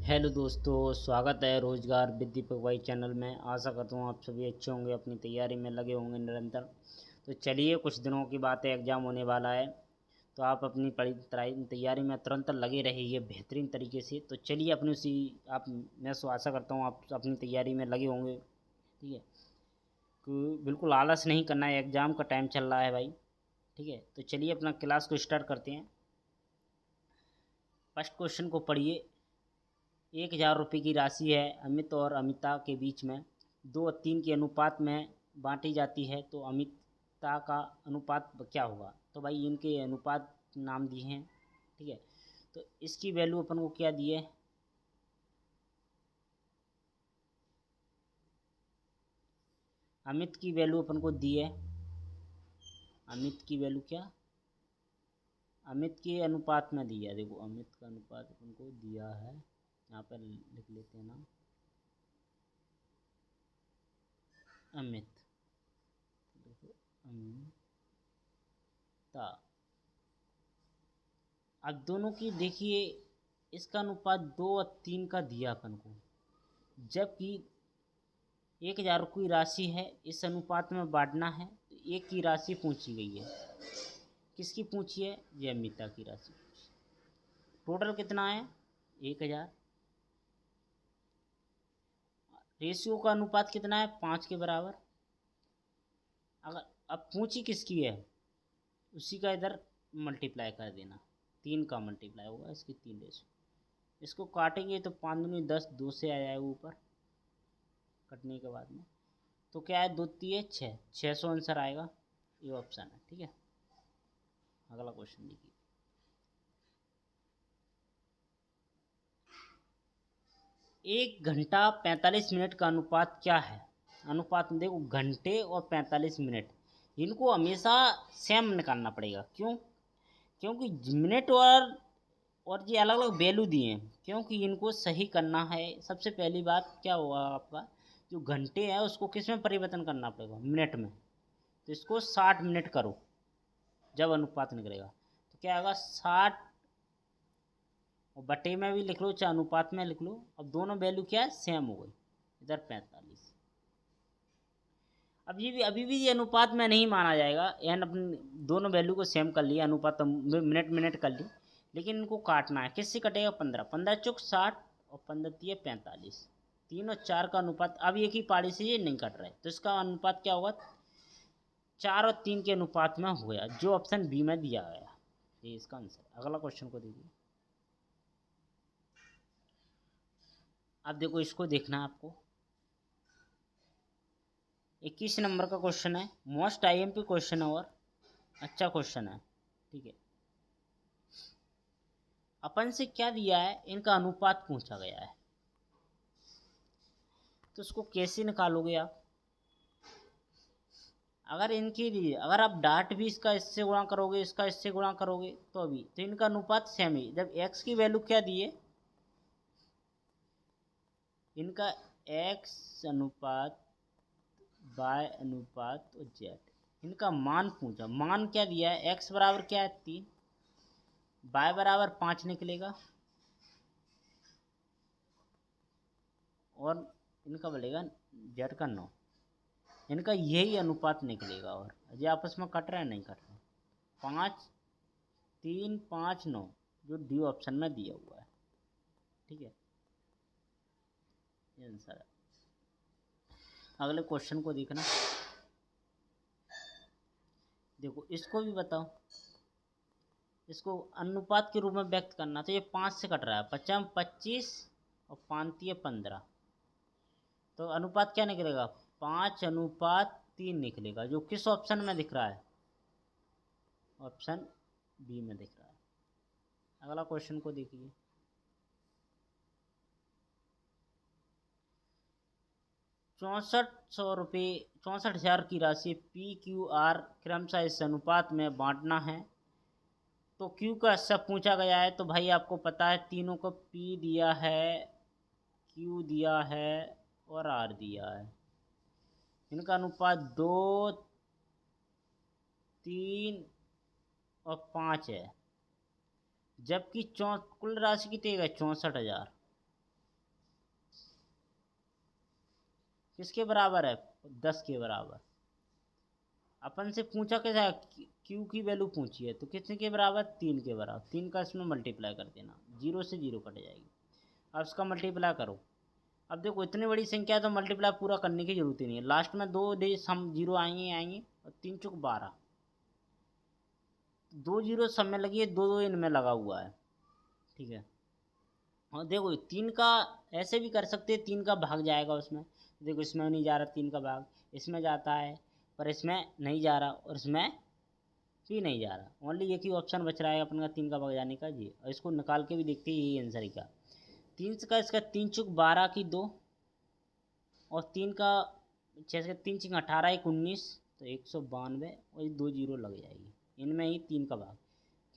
Hello दोस्तों, स्वागत है रोजगार विद दीपक भाई चैनल में। आशा करता हूँ आप सभी अच्छे होंगे, अपनी तैयारी में लगे होंगे निरंतर। तो चलिए, कुछ दिनों की बात है, एग्ज़ाम होने वाला है। तो आप अपनी तैयारी में तुरंत लगे रहिए बेहतरीन तरीके से। तो चलिए अपनी उसी आप मैं आशा करता हूँ आप अपनी तैयारी में लगे होंगे। ठीक है, कि बिल्कुल आलस नहीं करना है, एग्ज़ाम का टाइम चल रहा है भाई। ठीक है, तो चलिए अपना क्लास को स्टार्ट करते हैं। फर्स्ट क्वेश्चन को पढ़िए। 1,000 रुपये की राशि है, अमित और अमिता के बीच में 2:3 के अनुपात में बांटी जाती है, तो अमिता का अनुपात क्या होगा। तो भाई इनके अनुपात नाम दिए हैं। ठीक है, तो इसकी वैल्यू अपन को क्या दी है, अमित की वैल्यू अपन को दी है। अमित की वैल्यू क्या, अमित के अनुपात में दिया है। देखो अमित का अनुपात अपन को दिया है, यहाँ पर लिख लेते हैं ना, अमित। देखो अमिता। अब दोनों की देखिए, इसका अनुपात 2 और 3 का दिया अपन को, जबकि 1,000 की राशि है, इस अनुपात में बांटना है। तो एक की राशि पूछी गई है, किसकी पूछी है, ये अमिता की राशि। टोटल कितना है, 1,000। रेशियो का अनुपात कितना है, 5 के बराबर। अगर अब पूछी किसकी है, उसी का इधर मल्टीप्लाई कर देना, 3 का मल्टीप्लाई होगा इसकी 3 रेशियो। इसको काटेंगे तो 5 दूनी 10, 2 से आ जाएगा ऊपर कटने के बाद में। तो क्या है, 2 3 6, 600 आंसर आएगा। ये ऑप्शन है। ठीक है, अगला क्वेश्चन देखिए। 1 घंटा 45 मिनट का अनुपात क्या है। अनुपात में देखो, घंटे और 45 मिनट, इनको हमेशा सेम निकालना पड़ेगा। क्यों, क्योंकि मिनट और ये अलग अलग वैल्यू दिए हैं, क्योंकि इनको सही करना है। सबसे पहली बात क्या हुआ आपका, जो घंटे है उसको किस में परिवर्तन करना पड़ेगा, मिनट में। तो इसको 60 मिनट करो, जब अनुपात निकलेगा तो क्या आएगा, 60। और बटे में भी लिख लो चाहे अनुपात में लिख लो। अब दोनों वैल्यू क्या है, सेम हो गई। इधर 45। अभी भी ये अनुपात में नहीं माना जाएगा, एन अपने दोनों वैल्यू को सेम कर लिया, अनुपात तो मिनट मिनट कर ली, लेकिन इनको काटना है। किससे कटेगा, 15 15 चौक 60 और 15 तिये 45। 3 और 4 का अनुपात, अब एक ही पारी से ये नहीं कट रहा है, तो इसका अनुपात क्या होगा, 4 और 3 के अनुपात में हो गया, जो ऑप्शन बी में दिया गया। ये इसका आंसर। अगला क्वेश्चन को देखिए। अब देखो, इसको देखना है आपको। 21 नंबर का क्वेश्चन है, मोस्ट आईएमपी क्वेश्चन है और अच्छा क्वेश्चन है। ठीक है, अपन से क्या दिया है, इनका अनुपात पूछा गया है। तो उसको कैसे निकालोगे आप, अगर आप डाट भी इसका इससे गुणा करोगे, इसका इससे गुणा करोगे, तो इनका अनुपात सेम ही। जब x की वैल्यू क्या दी है, इनका x अनुपात y अनुपात और z, इनका मान पूछा। मान क्या दिया है, x बराबर क्या है, 3, y बराबर 5 निकलेगा, और इनका बोलेगा z का 9। इनका यही अनुपात निकलेगा, और ये आपस में कट रहा है, नहीं कट रहा। 5 3 5 9, जो डी ऑप्शन में दिया हुआ है। ठीक है, ये आंसर है। अगले क्वेश्चन को देखना। देखो इसको भी बताओ, इसको अनुपात के रूप में व्यक्त करना। तो ये 5 से कट रहा है, 5 25 और 5 15, तो अनुपात क्या निकलेगा, 5:3 निकलेगा, जो किस ऑप्शन में दिख रहा है, ऑप्शन बी में दिख रहा है। अगला क्वेश्चन को देखिए। 64,000 की राशि पी क्यू आर क्रमशः इस अनुपात में बांटना है। तो क्यू का सब पूछा गया है, तो भाई आपको पता है तीनों को पी दिया है, क्यू दिया है और आर दिया है। इनका अनुपात 2 3 और 5 है, जबकि कुल राशि कितनी है, 64,000। किसके बराबर है? 10 के बराबर। अपन से पूछा कैसा है, क्यू की वैल्यू पूछी है, तो कितने के बराबर? 3 के बराबर। 3 का इसमें मल्टीप्लाई कर देना, 0 से 0 कट जाएगी। अब इसका मल्टीप्लाई करो। अब देखो इतनी बड़ी संख्या है तो मल्टीप्लाई पूरा करने की जरूरत ही नहीं है, लास्ट में 2 डेज हम 0 आएंगे और 3 चुक 12, 2 0 सब में लगी है, 2 2 इनमें लगा हुआ है। ठीक है, और देखो 3 का ऐसे भी कर सकते हैं, 3 का भाग जाएगा उसमें। देखो इसमें नहीं जा रहा 3 का भाग, इसमें जाता है पर इसमें नहीं जा रहा, और इसमें भी नहीं जा रहा। ओनली एक ही ऑप्शन बच रहा है अपन का 3 का भाग जाने का जी। और इसको निकाल के भी देखते हैं, यही आंसर ही का 3 का, इसका 3 चुक 12 की 2, और 3 का 6 का 3 चुक 18 1 19, तो 192, और ये 2 0 लग जाएगी इनमें ही 3 का भाग,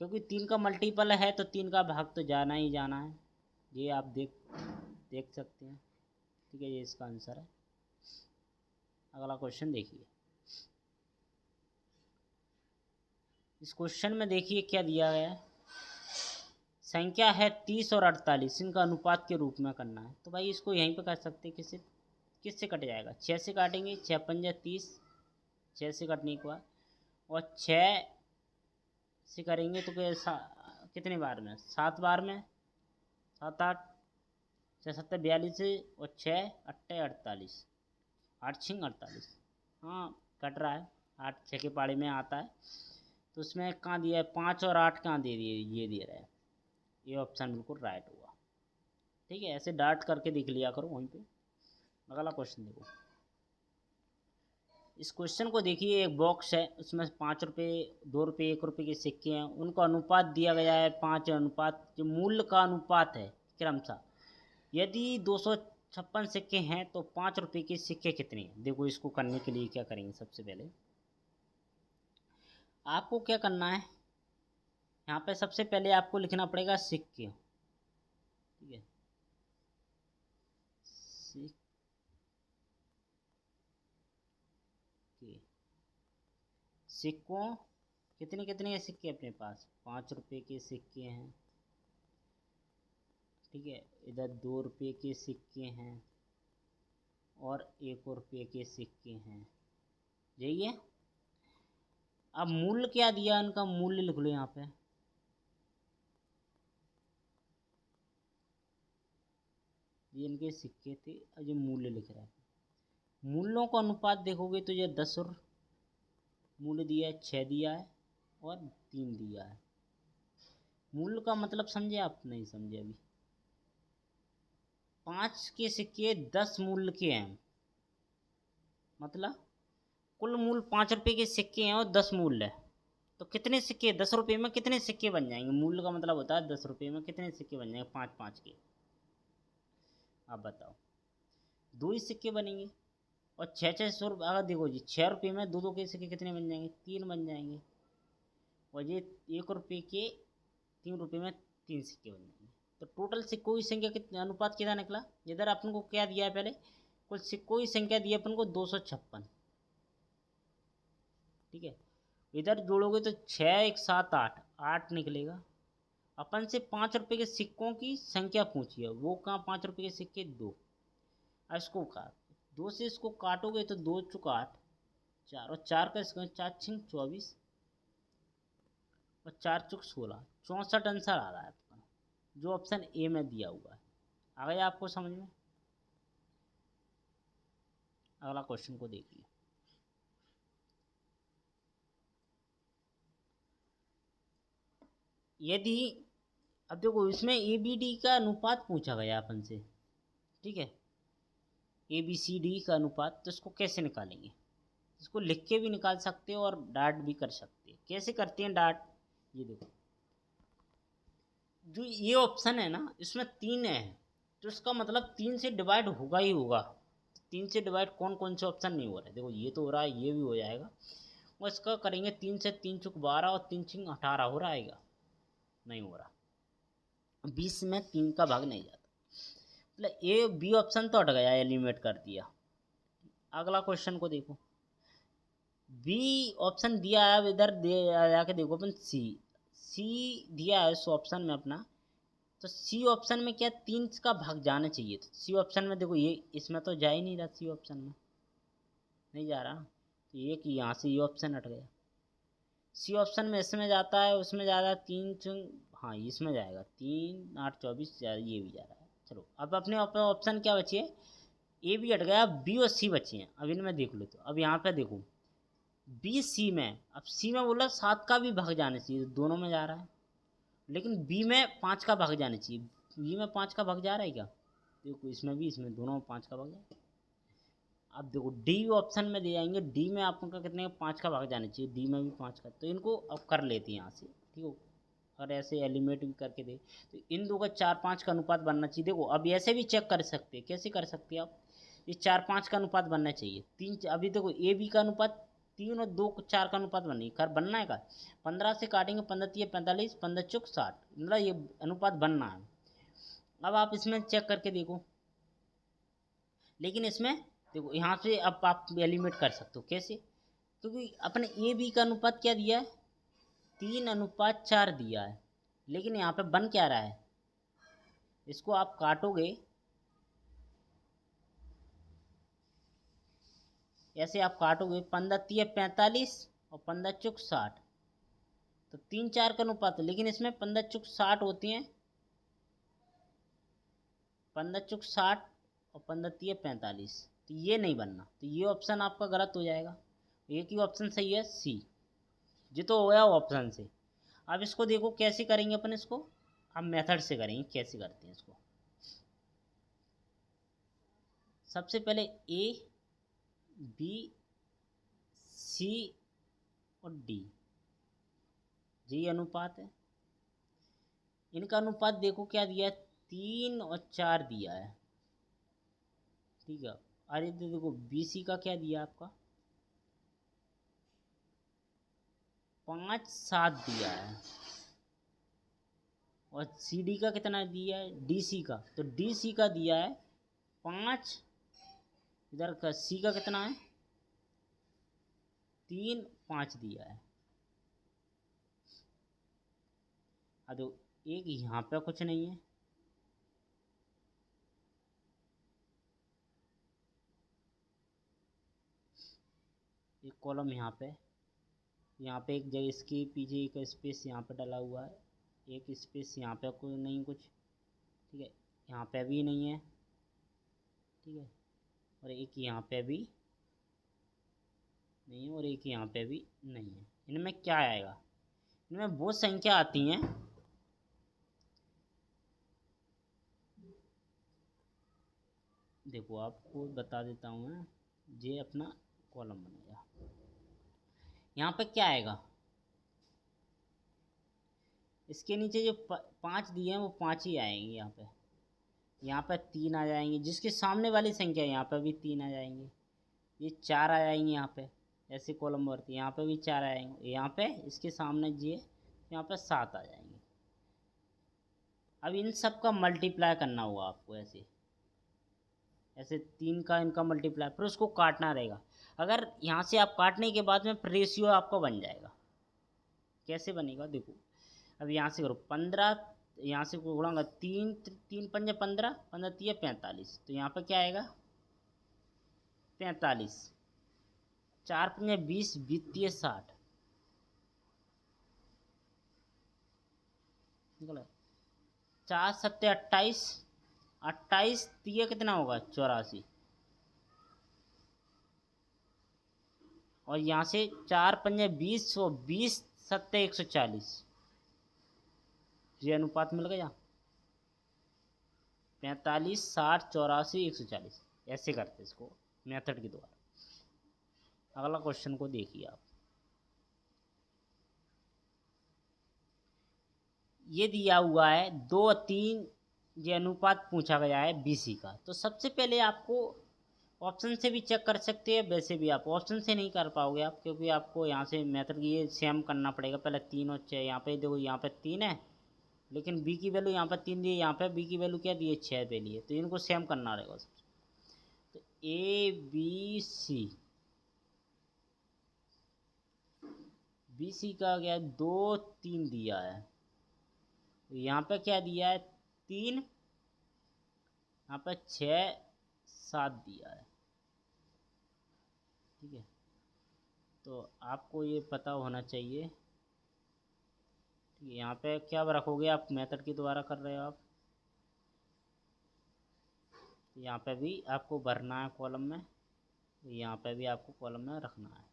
क्योंकि 3 का मल्टीपल है तो 3 का भाग तो जाना ही जाना है। ये आप देख सकते हैं। ठीक है, ये इसका आंसर है। अगला क्वेश्चन देखिए। इस क्वेश्चन में देखिए क्या दिया गया है। संख्या है 30 और 48, इनका अनुपात के रूप में करना है। तो भाई इसको यहीं पे कर सकते हैं, किससे कट जाएगा? 6 से काटेंगे, 6 पंजा 30, 6 से कटने के बाद, और 6 से करेंगे तो कितने बार में? 7 बार में, 7 8, 6 7 42, और 6 8 48, 8 6 48। हाँ कट रहा है, 8 6 के पाड़े में आता है। तो उसमें कहाँ दिया है? 5 और 8 कहाँ दे दिए? ये दे रहा है। ये ऑप्शन बिल्कुल राइट हुआ। ठीक है, ऐसे डार्ट करके देख लिया करो वहीं पे। अगला क्वेश्चन देखो। इस क्वेश्चन को देखिए, एक बॉक्स है, उसमें 5 रुपये, 2 रुपये, 1 रुपये के सिक्के हैं। उनका अनुपात दिया गया है 5 अनुपात, जो मूल्य का अनुपात है क्रमशः। यदि 256 सिक्के हैं तो 5 रुपये के सिक्के कितने हैं? देखो इसको करने के लिए क्या करेंगे, सबसे पहले आपको क्या करना है, यहाँ पे सबसे पहले आपको लिखना पड़ेगा सिक्के। ठीक है, सिक्कों कितने कितने सिक्के अपने पास? 5 रुपये के सिक्के हैं। ठीक है, इधर 2 रुपये के सिक्के हैं, और 1 रुपये के सिक्के हैं। यही है। अब मूल्य क्या दिया, इनका मूल्य लिख लो यहाँ पे। ये इनके सिक्के थे और ये मूल्य लिख रहा है। मूल्यों का अनुपात देखोगे तो ये 10 और मूल्य दिया है, 6 दिया है, और 3 दिया है। मूल्य का मतलब समझे आप? नहीं समझे अभी। 5 के सिक्के 10 मूल्य के हैं, मतलब कुल मूल्य 5 रुपये के सिक्के हैं और 10 मूल्य है, तो कितने सिक्के? 10 रुपये में कितने सिक्के बन जाएंगे? मूल्य का मतलब होता है 10 रुपये में कितने सिक्के बन जाएंगे? 5 5 के। आप बताओ, 2 ही सिक्के बनेंगे। और 6 6 सौ रुपये, अगर देखो जी 6 रुपये में 2 2 के सिक्के कितने बन जाएंगे? 3 बन जाएंगे। और ये 1 रुपये के 3 रुपये में 3 सिक्के बन जाएंगे। तो टोटल सिक्कों की संख्या कितने, अनुपात कितना निकला? इधर अपन को क्या दिया है? पहले कुल सिक्कों की संख्या दी अपन को 256। ठीक है, इधर जोड़ोगे तो 6 1 7 8, 8 निकलेगा। अपन से 5 रुपये के सिक्कों की संख्या पूछी है, वो कहाँ? 5 रुपये के सिक्के 2। अब इसको काट, 2 से इसको काटोगे तो 2 चुका 8, 4, और 4 का इसका 4 6 24, और 4 चुक 16, 64 आंसर आ रहा है आपका, जो ऑप्शन ए में दिया हुआ है। आ गया आपको समझ में? अगला क्वेश्चन को देखिए। यदि, अब देखो इसमें ए बी डी का अनुपात पूछा गया अपन से। ठीक है, ए बी सी डी का अनुपात, तो इसको कैसे निकालेंगे? इसको लिख के भी निकाल सकते हो और डाट भी कर सकते हैं। कैसे करते हैं डाट? ये देखो, जो ये ऑप्शन है ना, इसमें 3 है, तो इसका मतलब 3 से डिवाइड होगा ही होगा। 3 से डिवाइड कौन कौन से ऑप्शन नहीं हो रहा है? देखो ये तो हो रहा है, ये भी हो जाएगा। और इसका करेंगे 3 से 3 चुक 12, और 3 छिंग 18 हो रहा है? नहीं हो रहा। 20 में 3 का भाग नहीं जाता, मतलब ए बी ऑप्शन तो हट गया, एलिमिनेट कर दिया। अगला क्वेश्चन को देखो। बी ऑप्शन दिया है, अब इधर दे जाके देखो अपन सी दिया है इस ऑप्शन में अपना, तो सी ऑप्शन में क्या 3 का भाग जाना चाहिए, तो सी ऑप्शन में देखो ये इसमें तो जा ही नहीं रहा, सी ऑप्शन में नहीं जा रहा, तो ये कि यहाँ से ये ऑप्शन हट गया। सी ऑप्शन में इसमें जाता है, उसमें जा रहा है 3 चुन, हाँ इसमें जाएगा 3 8 24, ये भी जा रहा है। चलो अब अपने ऑप्शन क्या बची है, ए भी हट गया, बी और सी बचे हैं। अब इनमें देख लो, तो अब यहाँ पे देखो बी सी में, अब सी में बोला 7 का भी भाग जाना चाहिए, दोनों में जा रहा है, लेकिन बी में 5 का भाग जाना चाहिए, बी में 5 का भाग जा रहा है क्या, देखो इसमें भी, इसमें दोनों में 5 का भाग जाए। अब देखो डी ऑप्शन में दे जाएंगे, डी में आपका कितने 5 का भाग जाना चाहिए, डी में भी 5 का, तो इनको अब कर लेते हैं यहाँ से, ठीक हो। अगर ऐसे एलिमिनेट भी करके दे तो इन दो का 4-5 का अनुपात बनना चाहिए। देखो अब ऐसे भी चेक कर सकते हैं, कैसे कर सकते हैं आप, ये 4-5 का अनुपात बनना चाहिए, 3 अभी देखो ए बी का अनुपात 3 और 2 4 का अनुपात बनना है का, 15 से काटेंगे, 15 3 45, 15 चौक 60, मतलब ये अनुपात बनना है। अब आप इसमें चेक करके देखो, लेकिन इसमें देखो यहाँ से अब आप एलिमिनेट कर सकते हो, कैसे, क्योंकि अपने ए बी का अनुपात क्या दिया है, 3:4 दिया है, लेकिन यहाँ पे बन क्या रहा है, इसको आप काटोगे ऐसे, आप काटोगे 15 3 45 और 15 चौक 60, तो 3 4 का अनुपात है, लेकिन इसमें 15 चौक 60 होती हैं, 15 चौक 60 और 15 3 45, तो ये नहीं बनना, तो ये ऑप्शन आपका गलत हो जाएगा। एक ही ऑप्शन सही है, सी, ये तो हो गया ऑप्शन से। अब इसको देखो कैसे करेंगे अपन इसको, अब मेथड से करेंगे, कैसे करते हैं इसको। सबसे पहले ए बी सी और डी, ये अनुपात है, इनका अनुपात देखो क्या दिया है, 3 और 4 दिया है, ठीक है। अरे देखो बी सी का क्या दिया आपका, 5 7 दिया है, और सी डी का कितना दिया है, डी सी का, तो डी सी का दिया है 5, इधर का सी का कितना है 3 5 दिया है। अब तो एक यहाँ पे कुछ नहीं है, एक कॉलम यहाँ पे एक जगह इसके पीछे एक स्पेस यहाँ पे डला हुआ है, एक स्पेस यहाँ पे कोई नहीं कुछ, ठीक है, यहाँ पे भी नहीं है, ठीक है, और एक यहाँ पे भी नहीं है, और एक यहाँ पे भी नहीं है। इनमें क्या आएगा, इनमें वो संख्या आती हैं, देखो आपको बता देता हूँ मैं, ये अपना कॉलम बनेगा, यहाँ पे क्या आएगा, इसके नीचे जो 5 दिए हैं वो 5 ही आएंगे, यहाँ पे 3 आ जाएंगे, जिसके सामने वाली संख्या यहाँ पे भी 3 आ जाएंगे, ये 4 आ जाएंगे, यहाँ पे ऐसे कॉलम भरती, यहाँ पे भी 4 आएंगे, यहाँ पे इसके सामने ये यहाँ पे 7 आ जाएंगे। अब इन सब का मल्टीप्लाई करना होगा आपको, ऐसे ऐसे 3 का इनका मल्टीप्लाई, फिर उसको काटना रहेगा। अगर यहाँ से आप काटने के बाद में रेशियो आपका बन जाएगा, कैसे बनेगा देखो, अब यहाँ से करो 15, यहाँ से गुणाऊंगा 3 3 पंजे 15, 15 3 45, तो यहाँ पे क्या आएगा 45, 4 पंजे 20, वित्तीय 60 निकला, 4 7 28, 28 3 कितना होगा 84, और यहाँ से 4 पंजे 20 और 20 7 140, ये अनुपात मिल गया 45 60 84 140, ऐसे करते इसको मेथड के द्वारा। अगला क्वेश्चन को देखिए आप, ये दिया हुआ है 2 और 3, ये अनुपात पूछा गया है बीसी का। तो सबसे पहले आपको ऑप्शन से भी चेक कर सकते हैं, वैसे भी आप ऑप्शन से नहीं कर पाओगे आप, क्योंकि आपको यहाँ से मेथड ये सेम करना पड़ेगा। पहले 3 और 6, यहाँ पे देखो यहाँ पे 3 है, लेकिन बी की वैल्यू यहाँ पर 3 दी है, यहाँ पे बी की वैल्यू क्या दी है 6 पे लिए, तो इनको सेम करना रहेगा सबसे। तो A B C, B C का क्या 2 3 दिया है, तो यहाँ पे क्या दिया है 3, यहाँ पे 6, 7 दिया है। ठीक है, तो आपको ये पता होना चाहिए। ठीक है, यहाँ पे क्या रखोगे आप, मेथड की द्वारा कर रहे हो आप, यहाँ पे भी आपको भरना है कॉलम में, यहाँ पे भी आपको कॉलम में रखना है।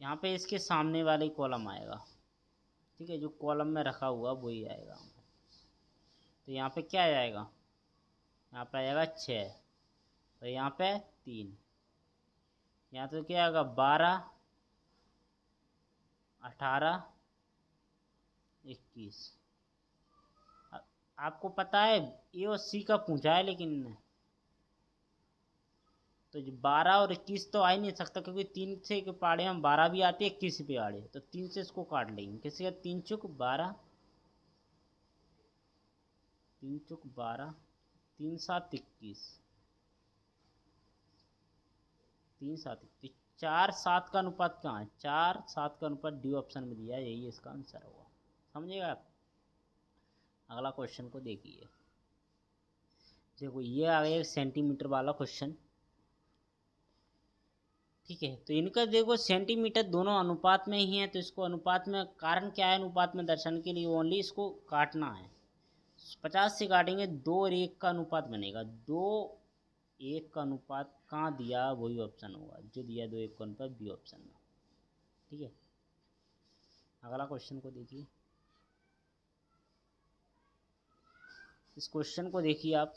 यहाँ पे इसके सामने वाले कॉलम आएगा। ठीक है, जो कॉलम में रखा हुआ वही आएगा। तो यहाँ पे क्या आएगा, यहाँ पे आएगा 6, और यहाँ पे 3, यहाँ तो क्या आएगा 12, 18, 21। आपको पता है ए और सी का पूछा है, लेकिन तो जो 12 और 21 तो आ ही नहीं सकता, क्योंकि 3 से के पाड़े हम 12 भी आते हैं, 21 पे आड़े, तो 3 से इसको काट लेंगे। किसी का 3 चुक 12, 3 चुक 12, 3 7 21, 3 7 21, 4 7 का अनुपात कहाँ है, 4 7 का अनुपात डी ऑप्शन में दिया है, यही इसका आंसर होगा। समझिएगा आप। अगला क्वेश्चन को देखिए। देखो ये आ गया सेंटीमीटर वाला क्वेश्चन। ठीक है, तो इनका देखो सेंटीमीटर दोनों अनुपात में ही है, तो इसको अनुपात में कारण क्या है, अनुपात में दर्शाने के लिए ओनली इसको काटना है। 50 से काटेंगे 2 और 1 का अनुपात बनेगा, 2 1 का अनुपात कहाँ दिया, वही ऑप्शन होगा जो दिया 2 1 का अनुपात, बी ऑप्शन में। ठीक है, अगला क्वेश्चन को देखिए। इस क्वेश्चन को देखिए आप,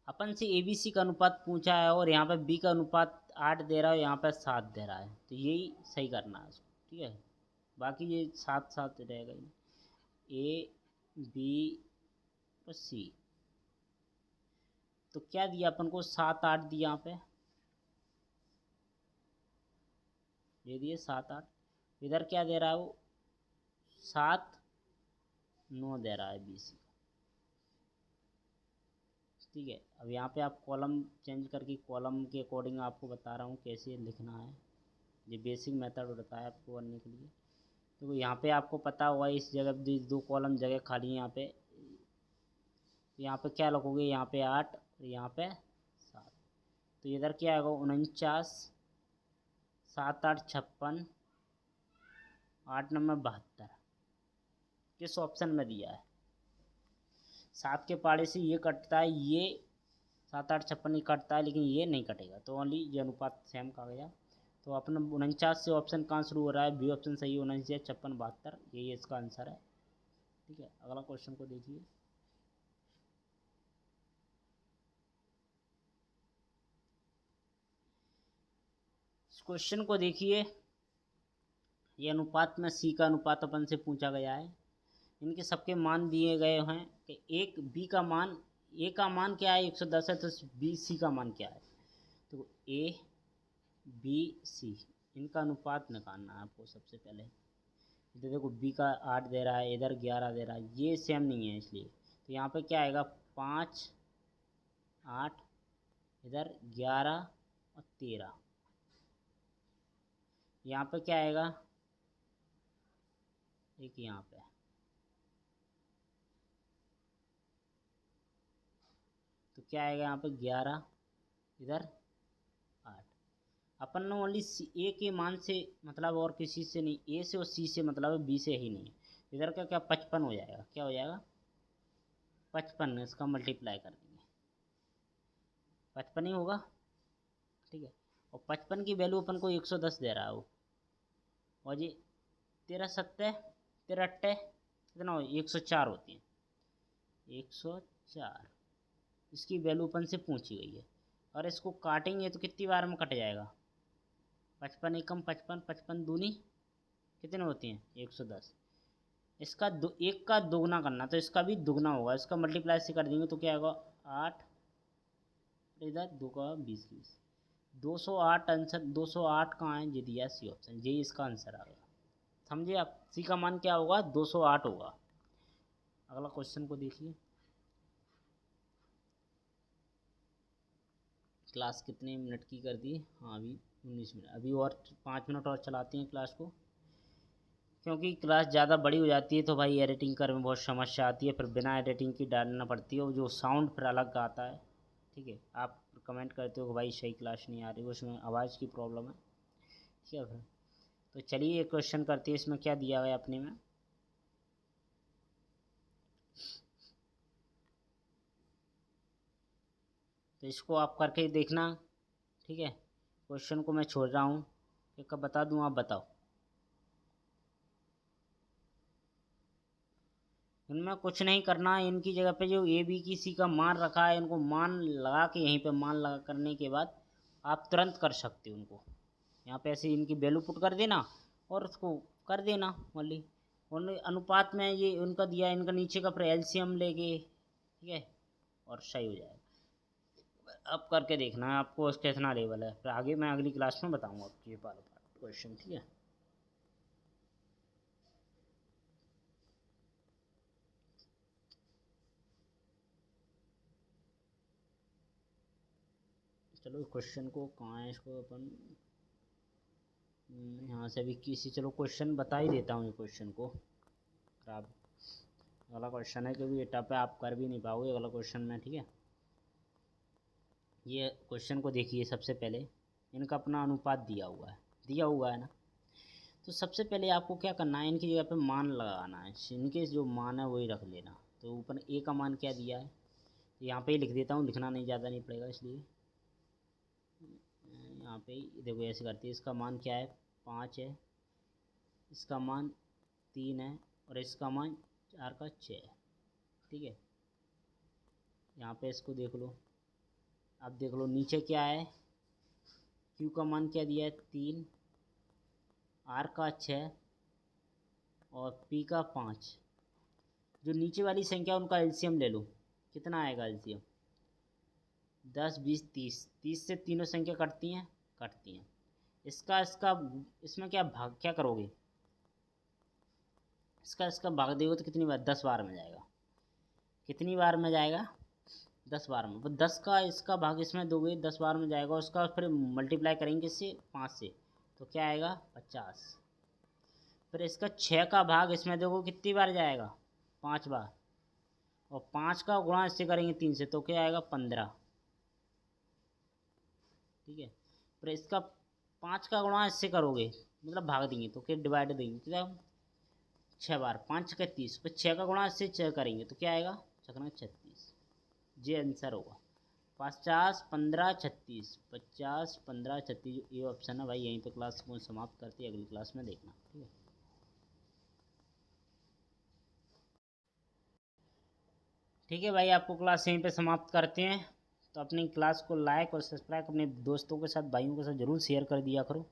अपन से ABC का अनुपात पूछा है और यहाँ पर B का अनुपात 8 दे रहा है, यहाँ पर 7 दे रहा है, तो यही सही करना है इसको। ठीक है, बाकी ये 7 7 रहेगा ही। A B और C, तो क्या दिया अपन को, 7 8 दिया, यहाँ पे दे दिए 7 8। इधर क्या दे रहा है वो, 7 9 दे रहा है BC। ठीक है, अब यहाँ पे आप कॉलम चेंज करके कॉलम के अकॉर्डिंग आपको बता रहा हूँ कैसे लिखना है। ये बेसिक मेथड होता है आपको करने के लिए। तो यहाँ पे आपको पता होगा, इस जगह 2 कॉलम जगह खाली है, यहाँ पे क्या लिखोगे, यहाँ पे 8 और यहाँ पे 7। तो इधर क्या आएगा 49, 7 8 56, 8 9 72। किस ऑप्शन में दिया है, 7 के पाड़े से ये कटता है, ये 7 8 56 ही कटता है, लेकिन ये नहीं कटेगा, तो ओनली ये अनुपात सेम का गया। तो अपना 49 से ऑप्शन कहाँ शुरू हो रहा है, बी ऑप्शन सही, 49 56 72, यही इसका आंसर है। ठीक है, अगला क्वेश्चन को देखिए। इस क्वेश्चन को देखिए, ये अनुपात में सी का अनुपात अपन से पूछा गया है। इनके सबके मान दिए गए हैं कि एक बी का मान, ए का मान क्या है 110 है, तो बी सी का मान क्या है, तो ए बी सी इनका अनुपात निकालना है आपको सबसे पहले। इधर देखो बी का 8 दे रहा है, इधर 11 दे रहा है, ये सेम नहीं है इसलिए, तो यहाँ पे क्या आएगा 5 8, इधर 11 और 13, यहाँ पे क्या आएगा, एक यहाँ पे, तो क्या आएगा यहाँ पे 11, इधर 8। अपन ने ओनली ए के मान से मतलब, और किसी से नहीं, ए से और सी से मतलब है, बी से ही नहीं। इधर का क्या 55 हो जाएगा, क्या हो जाएगा 55, इसका मल्टीप्लाई कर देंगे 55 ही होगा। ठीक है, और 55 की वैल्यू अपन को 110 दे रहा है वो, और जी 13 7 13 8 कितना हो 104 होती है, 104 इसकी वैल्यू अपन से पूछी गई है। और इसको काटेंगे तो कितनी बार में कट जाएगा, 55 एकम 55, 55 दूनी कितने होती हैं 110। इसका एक का दोगुना करना, तो इसका भी दुगना होगा, इसका मल्टीप्लाई से कर देंगे तो क्या होगा 8, इधर 2 का 20 20, 208 आंसर। 208 कहाँ है, ये दिया सी ऑप्शन, यही इसका आंसर आ गया। समझिए आप, सी का मान क्या होगा 208 होगा। अगला क्वेश्चन को देखिए। क्लास कितने मिनट की कर दी, हाँ अभी 19 मिनट, अभी और 5 मिनट और चलाते हैं क्लास को। क्योंकि क्लास ज़्यादा बड़ी हो जाती है तो भाई एडिटिंग करने में बहुत समस्या आती है, फिर बिना एडिटिंग की डालना पड़ती है, वो जो साउंड फिर अलग आता है। ठीक है, आप कमेंट करते हो कि भाई सही क्लास नहीं आ रही, उसमें आवाज़ की प्रॉब्लम है। ठीक है, फिर तो चलिए एक क्वेश्चन करते हैं, इसमें क्या दिया हुआ है अपने में। तो इसको आप करके देखना। ठीक है, क्वेश्चन को मैं छोड़ रहा हूँ, एक बता दूँ, आप बताओ। इनमें कुछ नहीं करना है, इनकी जगह पे जो ए बी की सी का मान रखा है, इनको मान लगा के यहीं पे मान लगा करने के बाद आप तुरंत कर सकते हो उनको। यहाँ पे ऐसे इनकी वैल्यू पुट कर देना और उसको कर देना वाली। और अनुपात में ये उनका दिया, इनका नीचे का फिर एलसीएम लेके, ठीक है, और सही हो जाएगा। अब करके देखना है आपको कितना लेवल है, फिर आगे मैं अगली क्लास में बताऊँगा आपको ये वाला क्वेश्चन। ठीक है, चलो क्वेश्चन को कहाँ है, इसको अपन यहाँ से भी किसी, चलो क्वेश्चन बता ही देता हूँ ये क्वेश्चन को। खराब वाला क्वेश्चन है क्योंकि ये टफ है, आप कर भी नहीं पाओगे वाला क्वेश्चन में। ठीक है, ये क्वेश्चन को देखिए, सबसे पहले इनका अपना अनुपात दिया हुआ है ना। तो सबसे पहले आपको क्या करना है, इनकी जगह पे मान लगाना है, इनके जो मान है वही रख लेना। तो ऊपर ए का मान क्या दिया है, तो यहाँ पे ही लिख देता हूँ, लिखना नहीं ज़्यादा नहीं पड़ेगा इसलिए। यहाँ पे ही देखो ऐसे करते हैं, इसका मान क्या है 5 है, इसका मान 3 है, और इसका मान 4 का 6 है। ठीक है, यहाँ पे इसको देख लो। अब देख लो नीचे क्या है, क्यू का मान क्या दिया है 3, आर का 6 और पी का 5। जो नीचे वाली संख्या उनका एलसीएम ले लो, कितना आएगा एलसीएम, 10 20 30। 30 से तीनों संख्या कटती हैं। इसका इसका इसमें क्या भाग क्या करोगे, इसका भाग देगा तो कितनी बार, 10 बार में जाएगा। कितनी बार में जाएगा, 10 बार में। वो 10 का इसका भाग इसमें दोगे 10 बार में जाएगा, उसका फिर मल्टीप्लाई करेंगे इससे 5 से, तो क्या आएगा 50। फिर इसका 6 का भाग इसमें देखो कितनी बार जाएगा, 5 बार, और 5 का गुणा इससे करेंगे 3 से, तो क्या आएगा 15। ठीक है, फिर इसका 5 का गुणा इससे करोगे, मतलब भाग देंगे तो क्या डिवाइड देंगे, क्या 6 बार, 5 का 30, फिर 6 का गुणा इससे 6 करेंगे तो क्या आएगा 36। ये आंसर होगा 50 15 36, 50 15 36, ये ऑप्शन है भाई। यहीं पे क्लास को समाप्त करते हैं, अगली क्लास में देखना। ठीक है, ठीक है भाई, आपको क्लास यहीं पे समाप्त करते हैं। तो अपनी क्लास को लाइक और सब्सक्राइब अपने दोस्तों के साथ, भाइयों के साथ ज़रूर शेयर कर दिया करो।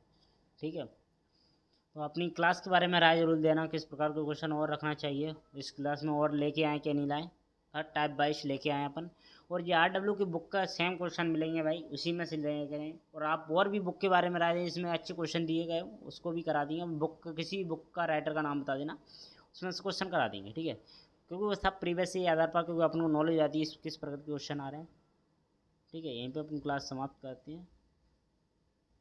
ठीक है, तो अपनी क्लास के बारे में राय जरूर देना, किस प्रकार के क्वेश्चन और रखना चाहिए इस क्लास में, और लेके आए क्या नहीं लाए, हर टाइप वाइज लेके आए अपन। और ये RW की बुक का सेम क्वेश्चन मिलेंगे भाई, उसी में से लेंगे करें। और आप और भी बुक के बारे में राय दें, इसमें अच्छे क्वेश्चन दिए गए उसको भी करा देंगे। बुक किसी बुक का राइटर का नाम बता देना, उसमें से क्वेश्चन करा देंगे। ठीक है, क्योंकि वो सब प्रीवियस से आधार पर, क्योंकि अपन को नॉलेज आती है किस प्रकार के क्वेश्चन आ रहे हैं। ठीक है, यहीं पर अपन क्लास समाप्त करते हैं।